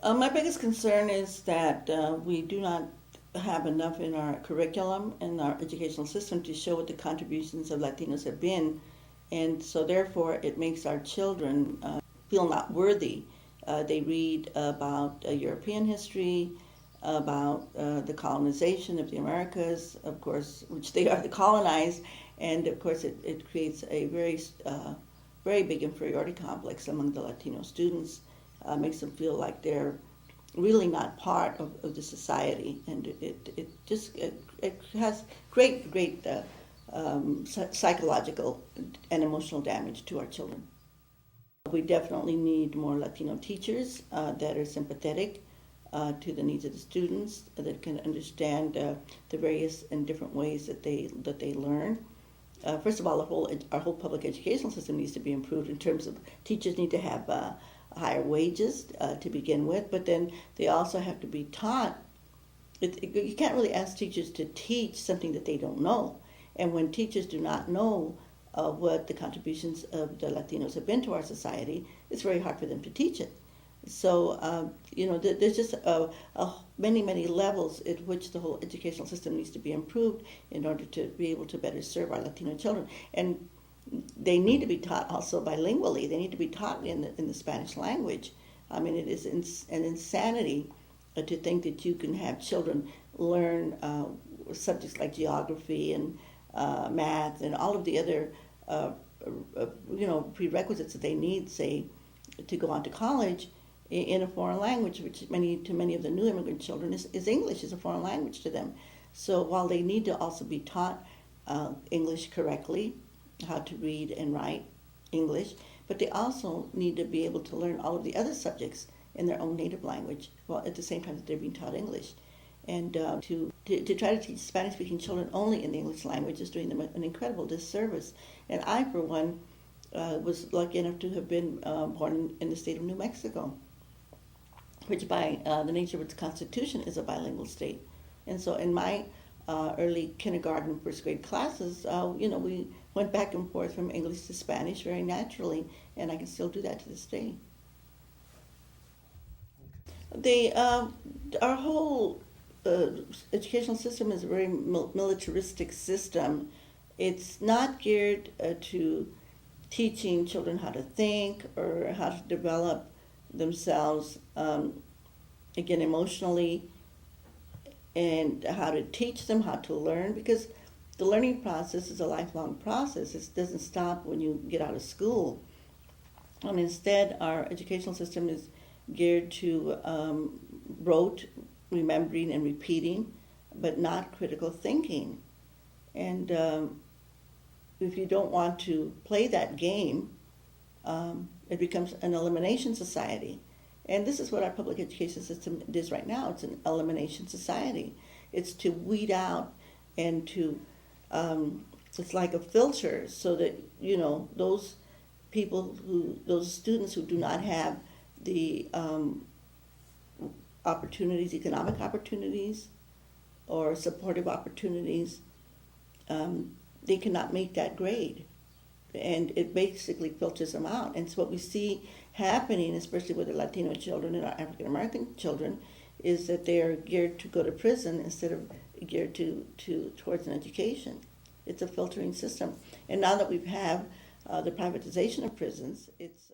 My biggest concern is that we do not have enough in our curriculum and our educational system to show what the contributions of Latinos have been, and so therefore it makes our children feel not worthy. They read about European history, about the colonization of the Americas, of course, which they are the colonized, and of course it creates a very big inferiority complex among the Latino students. Makes them feel like they're really not part of the society, and it has great psychological and emotional damage to our children. We definitely need more Latino teachers that are sympathetic to the needs of the students, that can understand the various and different ways that they learn. First of all, our whole public educational system needs to be improved in terms of teachers need to have higher wages to begin with, but then they also have to be taught. You can't really ask teachers to teach something that they don't know. And when teachers do not know what the contributions of the Latinos have been to our society, it's very hard for them to teach it. So, there's just many levels at which the whole educational system needs to be improved in order to be able to better serve our Latino children. And they need to be taught also bilingually. They need to be taught in the Spanish language. I mean, it is an insanity to think that you can have children learn subjects like geography and math and all of the other prerequisites that they need, say, to go on to college in a foreign language, which to many of the new immigrant children is English, is a foreign language to them. So while they need to also be taught English correctly, how to read and write English, but they also need to be able to learn all of the other subjects in their own native language, while at the same time that they're being taught English. And to try to teach Spanish-speaking children only in the English language is doing them an incredible disservice. And I, for one, was lucky enough to have been born in the state of New Mexico, which by the nature of its constitution is a bilingual state. And so in my early kindergarten, first grade classes, we went back and forth from English to Spanish very naturally, and I can still do that to this day. Our whole educational system is a very militaristic system. It's not geared to teaching children how to think or how to develop themselves, again, emotionally, and how to teach them how to learn, because the learning process is a lifelong process. It doesn't stop when you get out of school. And instead, our educational system is geared to rote remembering and repeating, but not critical thinking. And if you don't want to play that game, it becomes an elimination society. And this is what our public education system is right now. It's an elimination society. It's to weed out and to, it's like a filter so that, those those students who do not have the opportunities, economic opportunities, or supportive opportunities, they cannot make that grade. And it basically filters them out. And so what we see happening, especially with the Latino children and our African American children, is that they are geared to go to prison instead of geared towards an education. It's a filtering system. And now that we have the privatization of prisons, it's